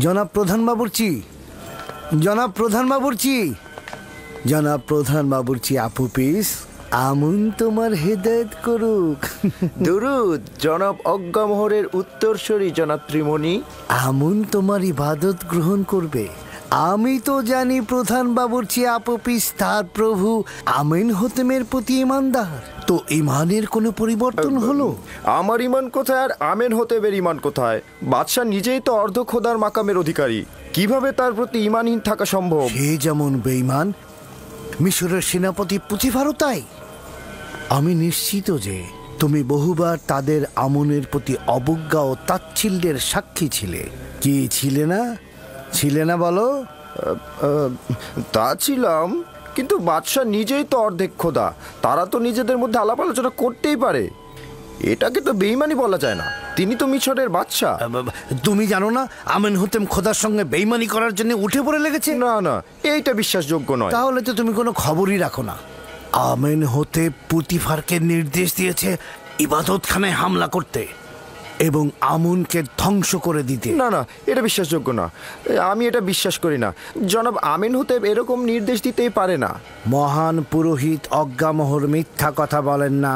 জনাব প্রধান বাবুর্চি, জনাব প্রধান বাবুর্চি, জনাব প্রধান বাবুর্চি আপুপিস, আমুন তোমার হেদায়েত করুক। দুরুদ জনাব অজ্ঞামোহরের উত্তরসূরি জনাব ত্রিমণি। আমুন তোমার ইবাদত গ্রহণ করবে। আমি তো জানি প্রধান বাবুর্চি আপুপিস তার প্রভু আমিন হোতেমের প্রতি ইমানদার। তো ইমানের কোনো পরিবর্তন হলো? আমার ইমান কোথায় আর আমেন হোতেমের ইমান কোথায়? বাদশাহ নিজেই তো অর্ধ খোদার মাকামের অধিকারী, কিভাবে তার প্রতি ইমানহীন থাকা সম্ভব? সে যেমন বেঈমান, মিশরের সেনাপতি পুতিফারও তাই। আমি নিশ্চিত যে তুমি বহুবার তাদের আমনের প্রতি অবজ্ঞা ও তাচ্ছিল্যের সাক্ষী ছিলে। কি ছিলে না? ছিলে না বলো? তা ছিলাম, কিন্তু বাদশাহ নিজেই তো অর্ধেক খোদা, তারা তো নিজেদের মধ্যে আলাপ আলোচনা করতেই পারে। এটাকে তো বেঈমানি বলা যায় না, তিনি তো মিশরের বাদশাহ। তুমি জানো না আমিন হোতেম খোদার সঙ্গে বেঈমানি করার জন্য উঠে পড়ে লেগেছে? না না, এইটা বিশ্বাসযোগ্য নয়। তাহলে তো তুমি কোনো খবরই রাখো না। আমিন হোতেম পুতিফারকে নির্দেশ দিয়েছে ইবাদতখানায় হামলা করতে এবং আমুনকে ধ্বংস করে দিতে। না না, এটা বিশ্বাসযোগ্য না, আমি এটা বিশ্বাস করি না। জনাব আমিন হোতেম এরকম নির্দেশ দিতেই পারে না। মহান পুরোহিত অজ্ঞামোহর মিথ্যা কথা বলেন না।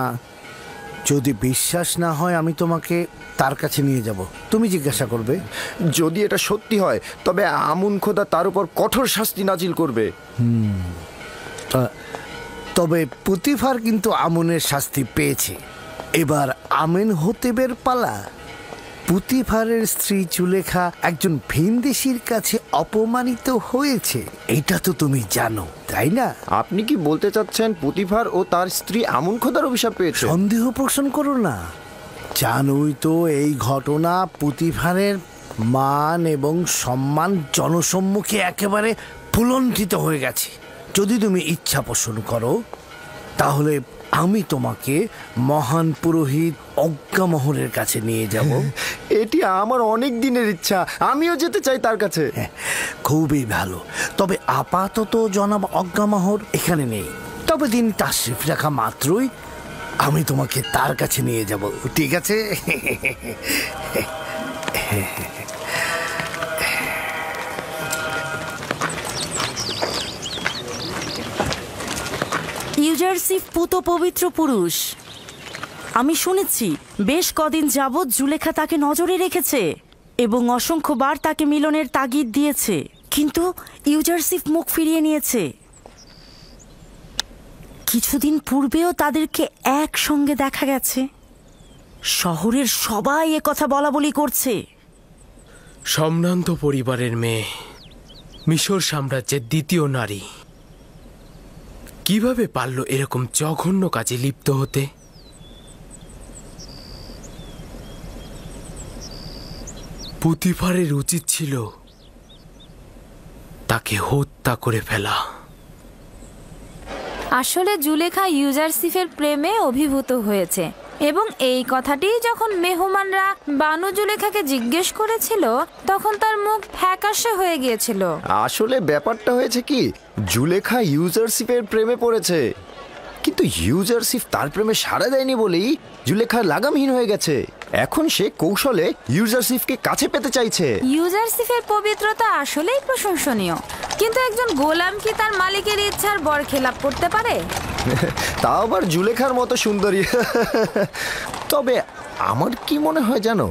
যদি বিশ্বাস না হয় আমি তোমাকে তার কাছে নিয়ে যাব, তুমি জিজ্ঞাসা করবে। যদি এটা সত্যি হয় তবে আমুন খোদা তার উপর কঠোর শাস্তি নাজিল করবে। তবে পুতিফার কিন্তু আমুনের শাস্তি পেয়েছে, এবার আমিন হোতেবের পালা। পুতিফারের স্ত্রী জুলেখা একজন ভিনদেশীর কাছে অপমানিত হয়েছে, এটা তো তুমি জানো, তাই না? আপনি কি বলতে চাচ্ছেন পুতিফার ও তার স্ত্রী আমুন খোদার অভিশাপ পেয়েছে? সন্দেহ পোষণ করো না। জানোই তো এই ঘটনা পুতিফারের মান এবং সম্মান জনসম্মুখে একেবারে ভুলণ্ঠিত হয়ে গেছে। যদি তুমি ইচ্ছা পোষণ করো তাহলে আমি তোমাকে মহান পুরোহিত অজ্ঞামোহরের কাছে নিয়ে যাব। এটি আমার অনেক দিনের ইচ্ছা, আমিও যেতে চাই তার কাছে। খুবই ভালো। তবে আপাতত জনাব অজ্ঞামোহর এখানে নেই, তবে তিনি তাশরিফ রাখা মাত্রই আমি তোমাকে তার কাছে নিয়ে যাব, ঠিক আছে? ইউজারসিফ পুত পবিত্র পুরুষ। আমি শুনেছি বেশ কদিন যাবৎ জুলেখা তাকে নজরে রেখেছে এবং অসংখ্যবার তাকে মিলনের তাগিদ দিয়েছে, কিন্তু ইউজারসিফ মুখ ফিরিয়ে নিয়েছে। কিছুদিন পূর্বেও তাদেরকে একসঙ্গে দেখা গেছে। শহরের সবাই একথা বলা বলি করছে। সম্ভ্রান্ত পরিবারের মেয়ে, মিশর সাম্রাজ্যের দ্বিতীয় নারী, কিভাবে পারল এরকম জঘন্য কাজে লিপ্ত হতে? পুতিফারের উচিত ছিল তাকে হত্যা করে ফেলা। আসলে জুলেখা ইউজারসিফের প্রেমে অভিভূত হয়েছে এবং এই কথাটি যখন মেহমানরা বানু জুলেখাকে জিজ্ঞেস করেছিল তখন তার মুখ ফ্যাকাশে হয়ে গিয়েছিল। আসলে ব্যাপারটা হয়েছে কি, জুলেখা ইউজারসিফের প্রেমে পড়েছে, কিন্তু ইউজারসিফ তার প্রেমে সাড়া দেয়নি বলেই জুলেখা লাগামহীন হয়ে গেছে। এখন সে কৌশলে ইউজারসিফকে কাছে পেতে চাইছে। ইউজারসিফের পবিত্রতা আসলেই প্রশংসনীয়, কিন্তু একজন গোলাম কি তার মালিকের ইচ্ছার বরখেলাপ করতে পারে? তা আবার জুলেখার মতো সুন্দরী। তবে আমার কি মনে হয় জানো,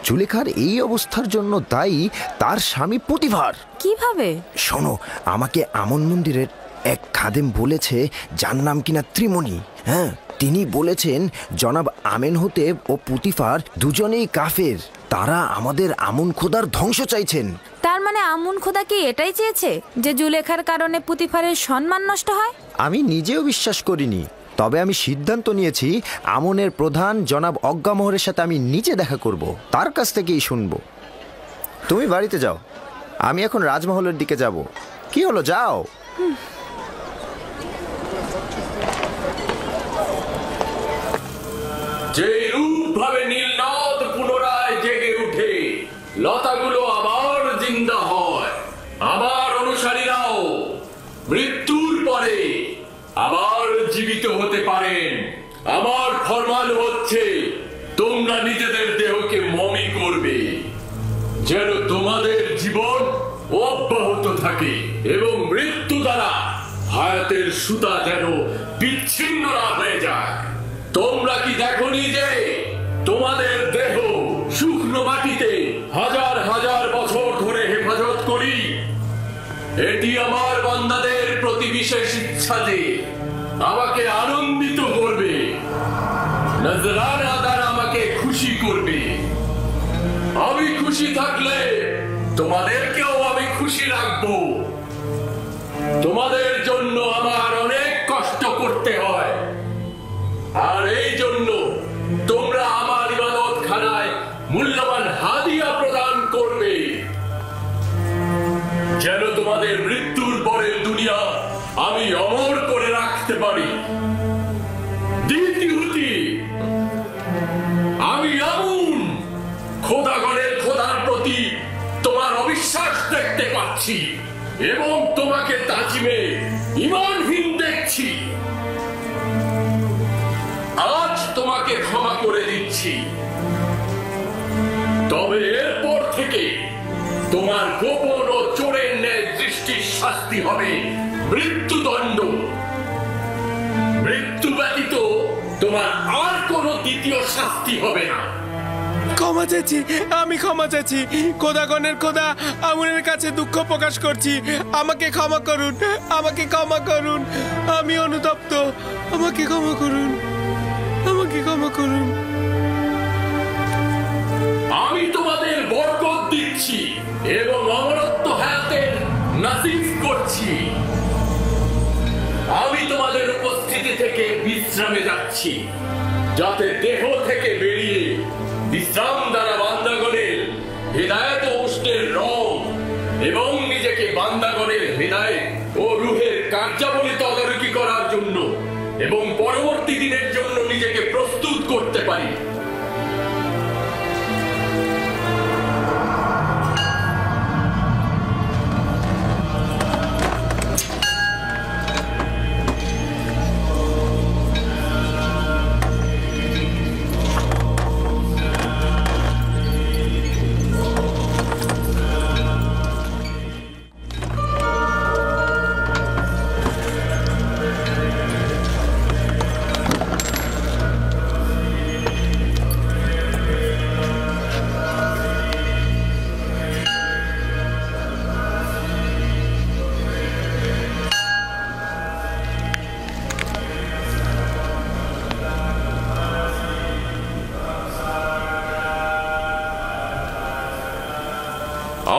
জুলেখার এই অবস্থার জন্য দায়ী তার স্বামী পুতিফার। কিভাবে? শোনো, আমাকে আমন মন্দিরের এক খাদেম বলেছে, যার নাম কিনা ত্রিমণি। হ্যাঁ, তিনি বলেছেন জনাব আমেন হোতেব ও পুতিফার দুজনেই কাফের, তারা আমাদের আমন খোদার ধ্বংস চাইছেন। তার মানে আমুন খোদা কি এটাই চেয়েছে যে জুলেখার কারণে পুতিফারের সম্মান নষ্ট হয়? আমি নিজেও বিশ্বাস করিনি, তবে আমি সিদ্ধান্ত নিয়েছি আমনের প্রধান জনাব অজ্ঞামোহরের সাথে আমি নিজে দেখা করব, তার কাছ থেকেই শুনবো। তুমি বাড়িতে যাও, আমি এখন রাজমহলের দিকে যাব। কি হলো, যাও। যে রূপ ভাবে নীলনদ পুনরায় জেগে উঠে, লতাগুলো আবার জিন্দা হয়, আবার অনুসারীরাও মৃত্যুর পরে আবার জীবিত হতে পারেন, আমার ফরমান হচ্ছে তোমরা নিজেদের দেহকে মমি করবে, যেন তোমাদের জীবন অব্যাহত থাকে এবং মৃত্যু দ্বারা হায়াতের সুতা যেন বিচ্ছিন্ন না হয়ে যায়। তোমরা কি দেখনি যে তোমাদের দেহ শুকনো মাটিতে হাজার হাজার বছর ধরে হেফাজত করি? এটি আমার বান্দাদের প্রতি বিশেষ ইচ্ছা যে আমাকে আনন্দিত করবে, নজরানা দ্বারা আমাকে খুশি করবে। আমি খুশি থাকলে তোমাদেরকেও আমি খুশি রাখবো। তোমাদের জন্য আমার অনেক কষ্ট করতে হয়, আর এই জন্য তোমরা আমার ইবাদতখানায় মূল্যবান হাদিয়া প্রদান করবে, যেন তোমাদের মৃত্যুর পরের দুনিয়া আমি অমর করে রাখতে পারি। দ্বিতীয়টি, আমি আমুন খোদাগণের খোদার প্রতি তোমার অবিশ্বাস দেখতে পাচ্ছি এবং তোমাকে তাজিমে ঈমানহীন দেখছি। আজ তোমাকে ক্ষমা করে দিচ্ছি, তবে এরপর থেকে তোমার গোপন ও চোরের ন্যায় দৃষ্টির শাস্তি হবে মৃত্যুদণ্ড। মৃত্যু ব্যতীত তোমার আর কোনো দ্বিতীয় শাস্তি হবে না। ক্ষমা চাচ্ছি, আমি ক্ষমা চাচ্ছি। খোদাগণের খোদা আমুনের কাছে দুঃখ প্রকাশ করছি। আমাকে ক্ষমা করুন, আমাকে ক্ষমা করুন। আমি অনুতপ্ত, আমাকে ক্ষমা করুন, আমাকে ক্ষমা করুন। আমি তোমাদের বরকত দিচ্ছি এবং অমরত্ব হায়াতের নাসিব করছি। আমি তোমাদের উপস্থিতি থেকে বিশ্রামে যাচ্ছি, যাতে দেহ থেকে বেরিয়ে বিশ্রাম দ্বারা বান্দাগণের হৃদায়ত ও উষ্ণের রং এবং নিজেকে বান্দাগণের হৃদায়ত ও রুহের কার্যাবলী তদারকি করার জন্য এবং পরবর্তী দিনের জন্য নিজেকে প্রস্তুত করতে পারি।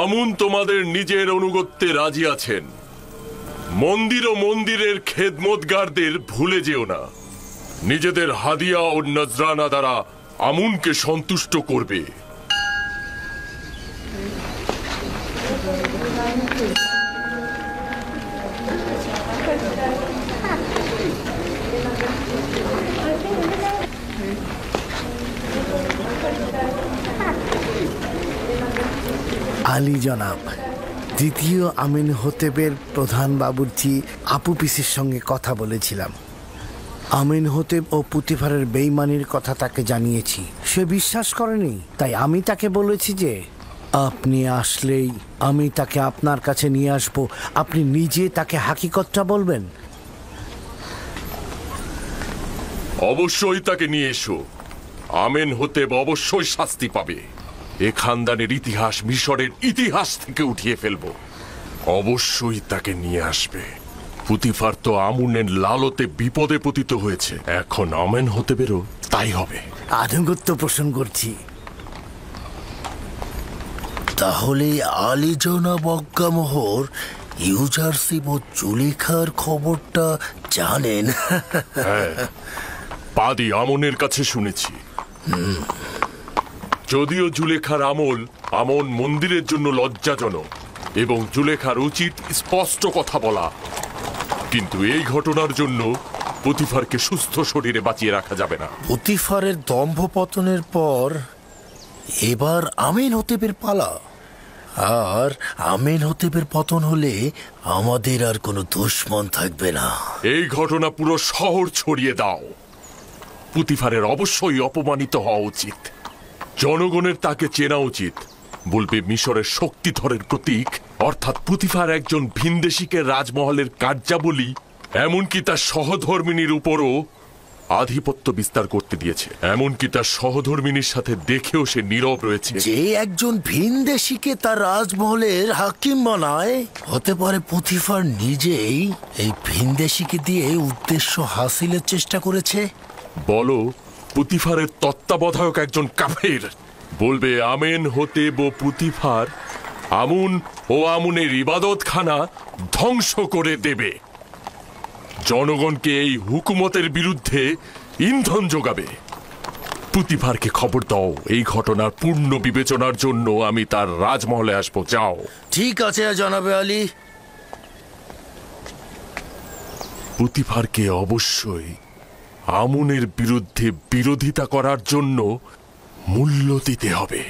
আমুন তোমাদের নিজের অনুগত্যে রাজি আছেন। মন্দির ও মন্দিরের খেদমতগারদের ভুলে যেও না। নিজেদের হাদিয়া ও নজরানা দ্বারা আমুনকে সন্তুষ্ট করবে। আলী জনাব, দ্বিতীয় আমিন হোতেবের প্রধান বাবুর্চি আপু পিসির সঙ্গে কথা বলেছিলাম। আমিন হোতেব ও পুতিফারের বেইমানির কথা তাকে জানিয়েছি। সে বিশ্বাস করেনি, তাই আমি তাকে বলেছি যে আপনি আসলেই আমি তাকে আপনার কাছে নিয়ে আসব। আপনি নিজে তাকে হাকিকতটা বলবেন। অবশ্যই তাকে নিয়ে এসো। আমিন হোতেব অবশ্যই শাস্তি পাবে। এ খানদানের ইতিহাস মিশরের ইতিহাস থেকে উঠিয়ে ফেলবো। অবশ্যই তাকে নিয়ে আসবে। পুতিফার তো আমুনের লালতে বিপদে পতিত হয়েছে, এখন আমিন হোতেবেরও তাই হবে। আনুগত্য পোষণ করছি। তাহলে আলী জনাব অজ্ঞামোহর ইউজারশিপ ও জুলেখার খবরটা জানেন? হ্যাঁ, পাদি আমনের কাছে শুনেছি। যদিও জুলেখার আমন মন্দিরের জন্য লজ্জাজনক এবং জুলেখার উচিত স্পষ্ট কথা বলা, কিন্তু এই ঘটনার জন্য পুতিফারকে সুস্থ শরীরে বাঁচিয়ে রাখা যাবে না। পুতিফারের দম্ভ পতনের পর এবার আমিন হোতেবের পালা, আর আমিন হোতেবের পতন হলে আমাদের আর কোনো দুশমন থাকবে না। এই ঘটনা পুরো শহর ছড়িয়ে দাও। পুতিফারের অবশ্যই অপমানিত হওয়া উচিত। জনগণের তাকে চেনা উচিত। বলবে মিশরের শক্তিধরের প্রতীক অর্থাৎ পুতিফার একজন ভিনদেশীকে রাজমহলের কার্যাবলী এমনকি তার সহধর্মিনীর উপরও আধিপত্য বিস্তার করতে দিয়েছে। এমনকি তার সহধর্মিনীর সাথে দেখেও সে নীরব রয়েছে। যে একজন ভিনদেশীকে তার রাজমহলের হাকিম বানায়, হতে পারে পুতিফার নিজেই এই ভিনদেশীকে দিয়ে উদ্দেশ্য হাসিলের চেষ্টা করেছে। বলো পুতিফারের তত্ত্বাবধায়ক একজন কাফের বলবে আমেন হতেব ও পুতিফার আমুন ও আমুনের ইবাদতখানা ধ্বংস করে দেবে, জনগণকে এই হুকুমতের বিরুদ্ধে ইন্ধন যোগাবে। পুতিফারকে খবর দাও, এই ঘটনার পূর্ণ বিবেচনার জন্য আমি তার রাজমহলে আসবো। যাও। ঠিক আছে জনাবে আলী। পুতিফারকে অবশ্যই আমুনের বিরুদ্ধে বিরোধিতা করার জন্য মূল্য দিতে হবে।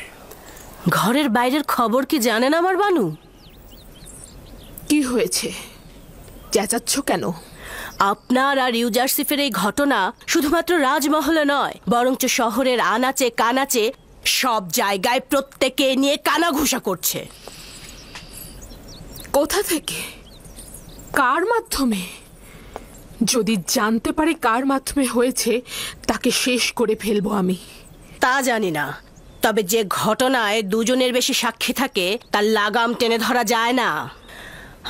ঘরের বাইরের খবর কি জানেন আমার বানু? কি হয়েছে, চেঁচাচ্ছ কেন? আপনার আর ইউজারসিফের এই ঘটনা শুধুমাত্র রাজমহলে নয়, বরঞ্চ শহরের আনাচে কানাচে সব জায়গায় প্রত্যেকে নিয়ে কানাঘুষা করছে। কোথা থেকে, কার মাধ্যমে? যদি জানতে পারি কার মাধ্যমে হয়েছে, তাকে শেষ করে ফেলবো আমি। তা জানি না, তবে যে ঘটনায় দুজনের বেশি সাক্ষী থাকে তার লাগাম টেনে ধরা যায় না।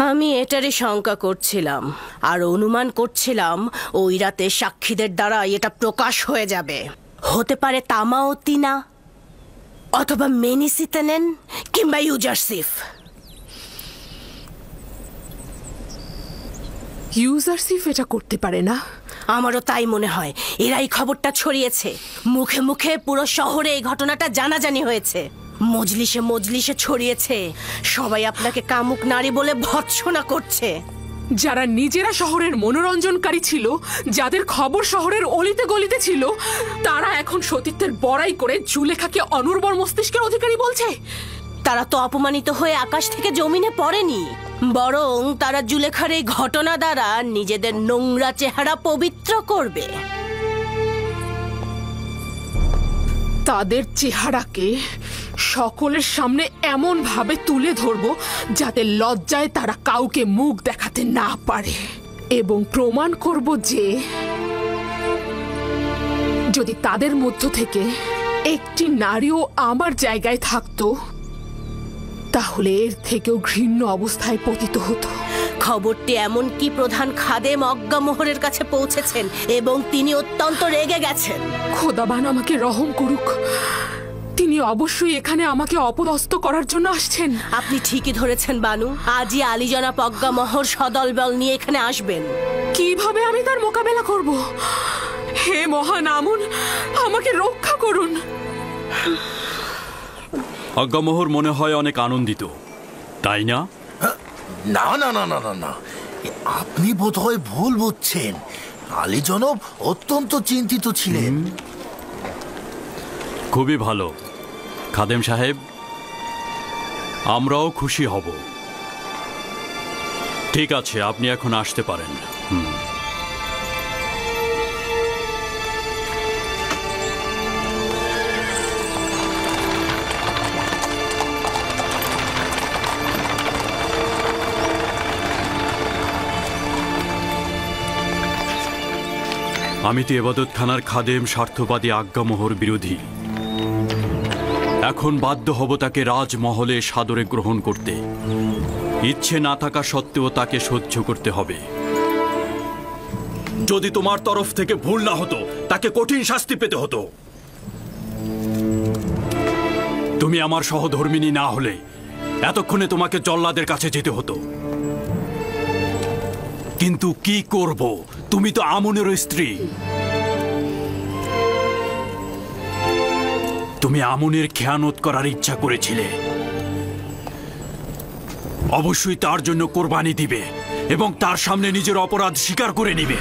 আমি এটারই শঙ্কা করছিলাম, আর অনুমান করছিলাম ওই রাতে সাক্ষীদের দ্বারা এটা প্রকাশ হয়ে যাবে। হতে পারে তামাওতিনা, অথবা মেনিসিতেনেন, কিংবা ইউজারসিফ। ইউজারসিফ এটা করতে পারে না? আমারও তাই মনে হয়। এরাই খবরটা ছড়িয়েছে, মুখে মুখে পুরো শহরে এই ঘটনাটা জানাজানি হয়েছে, মজলিসে মজলিসে ছড়িয়েছে। সবাই আপনাকে কামুক নারী বলে ভৎসনা করছে। যারা নিজেরা শহরের মনোরঞ্জনকারী ছিল, যাদের খবর শহরের অলিতে গলিতে ছিল, তারা এখন সতীত্বের বড়াই করে জুলেখাকে অনুর্বর মস্তিষ্কের অধিকারী বলছে। তারা তো অপমানিত হয়ে আকাশ থেকে জমিনে পড়েনি, বরং তারা জুলেখার এই ঘটনা দ্বারা নিজেদের নোংরা চেহারা পবিত্র করবে। তাদের চেহারাকে সকলের সামনে এমন ভাবে তুলে ধরবো যাতে লজ্জায় তারা কাউকে মুখ দেখাতে না পারে, এবং প্রমাণ করব যে যদি তাদের মধ্য থেকে একটি নারীও আমার জায়গায় থাকতো, তাহলে এর থেকেও ঘৃণ্য অবস্থায় পতিত হতো। খবরটি এমনকি প্রধান খাদেম অজ্ঞামোহরের কাছে পৌঁছেছেন এবং তিনি অত্যন্ত রেগে গেছেন। খোদাবান আমাকে রহম করুক, তিনি অবশ্যই এখানে আমাকে অপদস্থ করার জন্য আসছেন। আপনি ঠিকই ধরেছেন বানু, আজই আলীজনাব অজ্ঞামোহর সদলবল নিয়ে এখানে আসবেন। কিভাবে আমি তার মোকাবেলা করব? হে মহান আমুন, আমাকে রক্ষা করুন। অজ্ঞামোহর মনে হয় অনেক আনন্দিত, তাই না? না না না না না না, আপনি বোধহয় ভুল বুঝছেন। আলী জনাব অত্যন্ত চিন্তিত ছিলেন। খুবই ভালো খাদেম সাহেব, আমরাও খুশি হব। ঠিক আছে, আপনি এখন আসতে পারেন। আমি তো এবাদতখানার খাদেম স্বার্থবাদী আজ্ঞামোহর বিরোধী। এখন বাধ্য হব তাকে রাজমহলে সাদরে গ্রহণ করতে। ইচ্ছে না থাকা সত্ত্বেও তাকে সহ্য করতে হবে। যদি তোমার তরফ থেকে ভুল না হতো, তাকে কঠিন শাস্তি পেতে হতো। তুমি আমার সহধর্মিনী না হলে এতক্ষণে তোমাকে জল্লাদের কাছে যেতে হতো। কিন্তু কি করব, তুমি তো আমুনের স্ত্রী। তুমি আমুনের খেয়ানত করার ইচ্ছা করেছিলে, অবশ্যই তার জন্য কোরবানি দিবে এবং তার সামনে নিজের অপরাধ স্বীকার করে নিবে।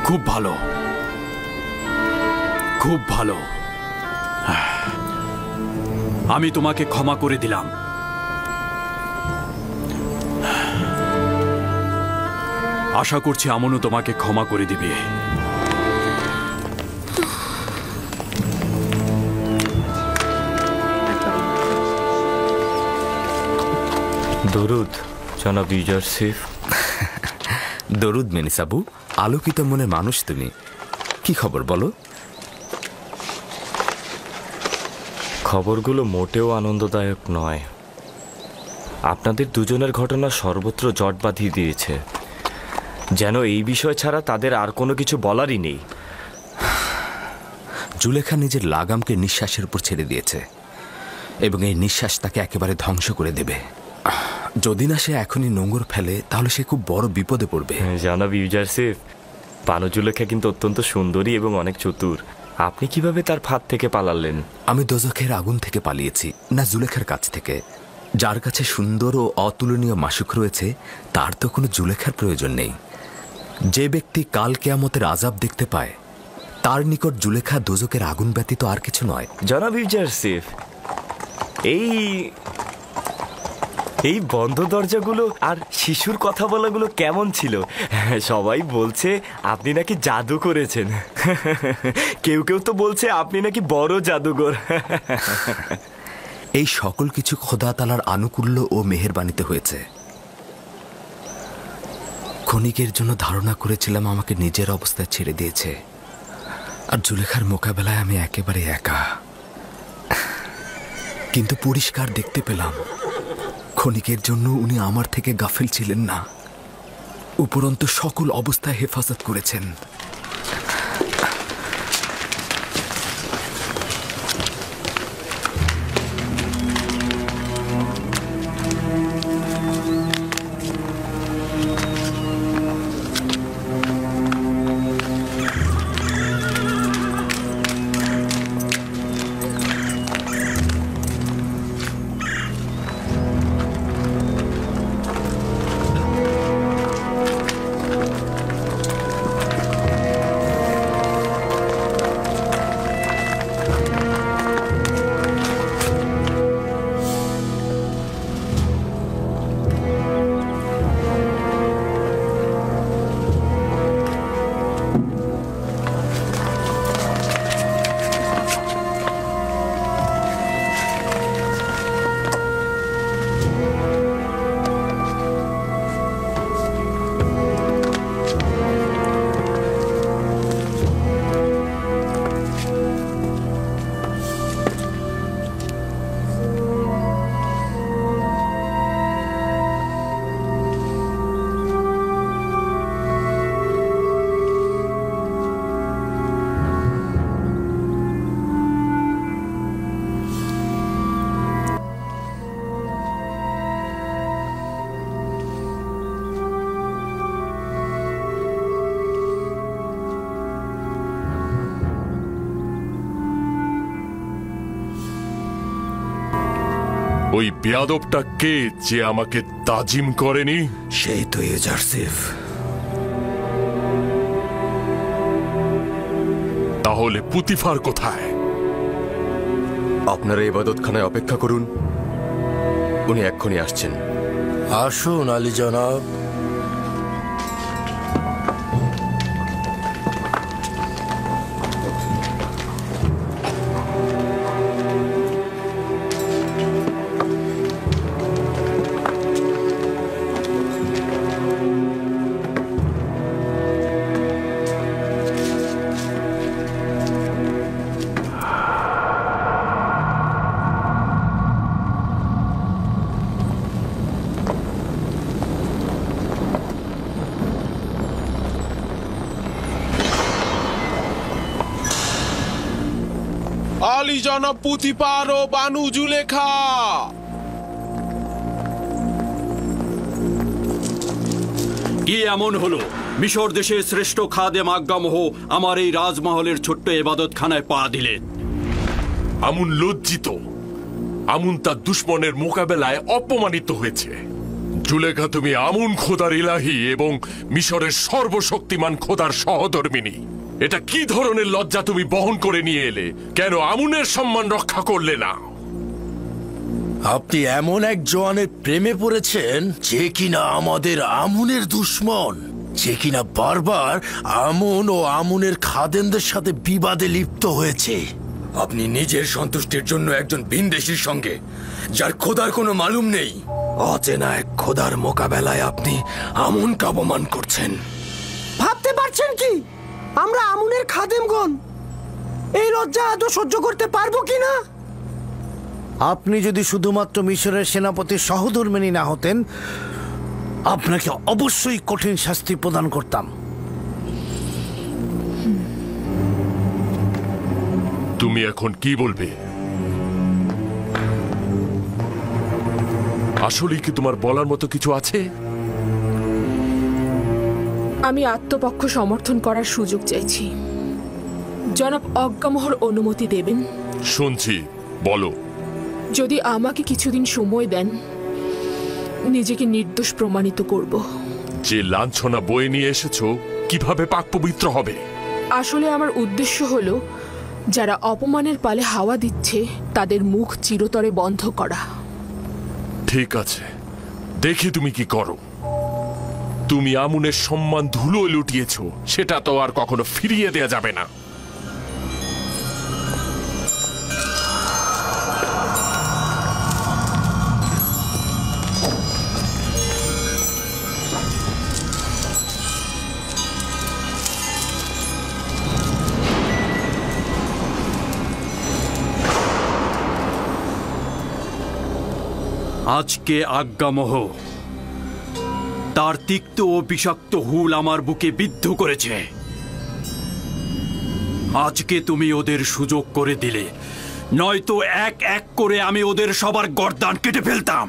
খুব ভালো, খুব ভালো। আমি তোমাকে ক্ষমা করে দিলাম। আশা করছি আমনও তোমাকে ক্ষমা করে দিবে। দরুদ জনাব ইউজারসিফ। দরুদ মেনিসাবু, আলোকিত মনের মানুষ তুমি। কি খবর বলো? খবরগুলো মোটেও আনন্দদায়ক নয়। আপনাদের দুজনের ঘটনা সর্বত্র জট বাঁধিয়ে দিয়েছে, যেন এই বিষয় ছাড়া তাদের আর কোনো কিছু বলারই নেই। জুলেখা নিজের লাগামকে নিঃশ্বাসের উপর ছেড়ে দিয়েছে এবং এই নিঃশ্বাস তাকে একেবারে ধ্বংস করে দেবে। যদি না সে এখনই নোঙর ফেলে তাহলে সে খুব বড় বিপদে পড়বে। জনাব ইউজারসিফ, বানু জুলেখা কিন্তু অত্যন্ত সুন্দরী এবং অনেক চতুর। আপনি কিভাবে তার ফাঁদ থেকে পালালেন? আমি দোজখের আগুন থেকে পালিয়েছি, না জুলেখার কাছ থেকে। যার কাছে সুন্দর ও অতুলনীয় মাসুক রয়েছে তার তো কোনো জুলেখার প্রয়োজন নেই। যে ব্যক্তি কাল কিয়ামতের আযাব দেখতে পায় তার নিকট জুলেখা দোজখের আগুন ব্যতীত আর কিছু নয়। জনাব ইউজারসিফ, এই বন্ধ দরজাগুলো আর শিশুর কথা বলাগুলো কেমন ছিল? সবাই বলছে আপনি নাকি জাদু করেছেন। কেউ কেউ তো বলছে আপনি নাকি বড় জাদুঘর। এই সকল কিছু খোদা তাআলার আনুকূল্য ও মেহেরবানিতে হয়েছে। ক্ষণিকের জন্য ধারণা করেছিলাম আমাকে নিজের অবস্থায় ছেড়ে দিয়েছে, আর জুলেখার মোকাবেলায় আমি একেবারে একা। কিন্তু পরিষ্কার দেখতে পেলাম ক্ষণিকের জন্য উনি আমার থেকে গাফিল ছিলেন না, উপরন্তু সকল অবস্থায় হেফাজত করেছেন। ওই বেয়াদবটা কে যে আমাকে তাজিম করেনি? সেই তো ইউজারসিফ। তাহলে পুতিফার কোথায়? আপনারা ইবাদতখানায় অপেক্ষা করুন, উনি এক্ষুনি আসছেন। আসুন আলী জনাব। আলী জনাব পুতিফার ও বানু জুলেখা। কি এমন হলো মিশর দেশের শ্রেষ্ঠ খাদেম আজ্ঞামোহ আমার এই রাজমহলের ছোট্ট ইবাদতখানায় পা দিলেন? আমুন লজ্জিত। আমুন তার দুশ্মনের মোকাবেলায় অপমানিত হয়েছে। জুলেখা, তুমি আমুন খোদার ইলাহি এবং মিশরের সর্বশক্তিমান খোদার সহধর্মিনী। এটা কি ধরনের লজ্জা তুমি বহন করে নিয়ে এলে? কেন আমুনের সম্মান রক্ষা করলে না? আপনি এমন এক জওয়ানের প্রেমে পড়েছেন যে কিনা আমাদের আমুনের দুশ্মন, যে কিনা বারবার আমুন ও আমুনের খাদেমদের সাথে বিবাদে লিপ্ত হয়েছে। আপনি নিজের সন্তুষ্টির জন্য একজন ভিনদেশীর সঙ্গে, যার খোদার কোনো মালুম নেই, অচেনা এক খোদার মোকাবেলায় আপনি আমুনকে অপমান করছেন। ভাবতে পারছেন কি আমরা আমুনের খাদেমগণ এই লজ্জা আদৌ সহ্য করতে পারবো কিনা? আপনি যদি শুধুমাত্র মিশরের সেনাপতির সহধর্মিণী না হতেন, আপনাকে অবশ্যই কঠিন শাস্তি প্রদান করতাম। তুমি এখন কি বলবে? আসলে কি তোমার বলার মতো কিছু আছে? আমি আত্মপক্ষ সমর্থন করার সুযোগ চাইছি। জনাব অজ্ঞামোহর অনুমতি দেবেন? শুনছি, বলো। যদি আমাকে কিছুদিন সময় দেন, নিজেকে নির্দোষ প্রমাণিত করব। যে লাঞ্ছনা বয়ে নিয়ে এসেছো কিভাবে পাক পবিত্র হবে? আসলে আমার উদ্দেশ্য হলো যারা অপমানের পালে হাওয়া দিচ্ছে তাদের মুখ চিরতরে বন্ধ করা। ঠিক আছে, দেখি তুমি কি করো। তুমি আমুনের সম্মান ধুলো লুটিয়েছো, সেটা তো আর কখনো ফিরিয়ে দেয়া যাবে না। আজকে আজ্ঞামোহ তার তিক্ত ও বিষাক্ত হুল আমার বুকে বিদ্ধ করেছে। আজকে তুমি ওদের সুযোগ করে দিলে, নয়তো এক এক করে আমি ওদের সবার গর্দান কেটে ফেলতাম।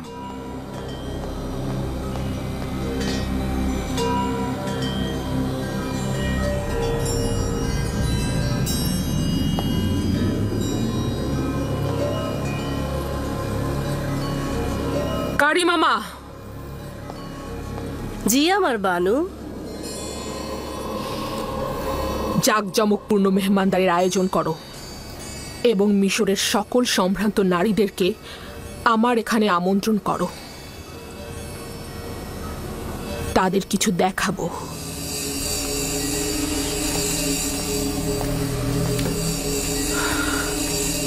কারি মামা। জি আমার বানু। জাঁকজমকপূর্ণ মেহমানদারির আয়োজন করো এবং মিশরের সকল সম্ভ্রান্ত নারীদেরকে আমার এখানে আমন্ত্রণ করো। তাদের কিছু দেখাবো।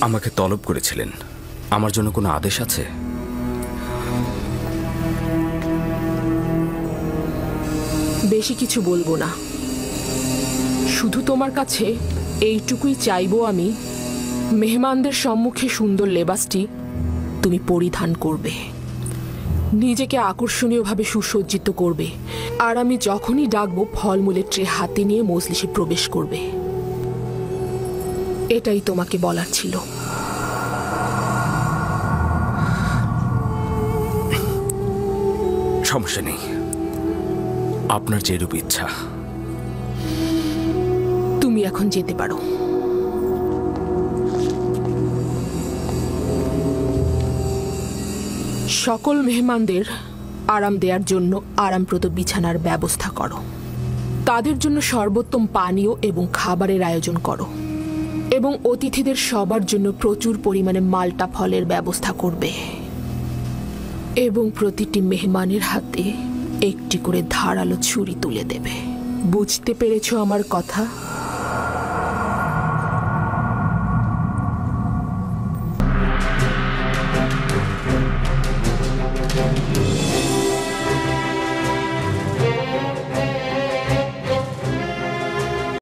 আমাকে তলব করেছিলেন, আমার জন্য কোনো আদেশ আছে? বেশি কিছু বলবো না, শুধু তোমার কাছে এইটুকুই চাইবো আমি, মেহমানদের সম্মুখে সুন্দর লেবাসটি তুমি পরিধান করবে, নিজেকে আকর্ষণীয়ভাবে সুসজ্জিত করবে, আর আমি যখনই ডাকবো ফলমূলের ট্রে হাতে নিয়ে মজলিসে প্রবেশ করবে। এটাই তোমাকে বলার ছিল। সমস্যা নেই, আপনার যেরূপ ইচ্ছা। তুমি এখন যেতে পারো। সকল মেহমানদের আরাম দেওয়ার জন্য আরামপ্রদ বিছানার ব্যবস্থা করো। তাদের জন্য সর্বোত্তম পানীয় এবং খাবারের আয়োজন করো এবং অতিথিদের সবার জন্য প্রচুর পরিমাণে মাল্টা ফলের ব্যবস্থা করবে এবং প্রতিটি মেহমানের হাতে একটি করে ধারালো ছুরি তুলে দেবে। বুঝতে পেরেছো আমার কথা?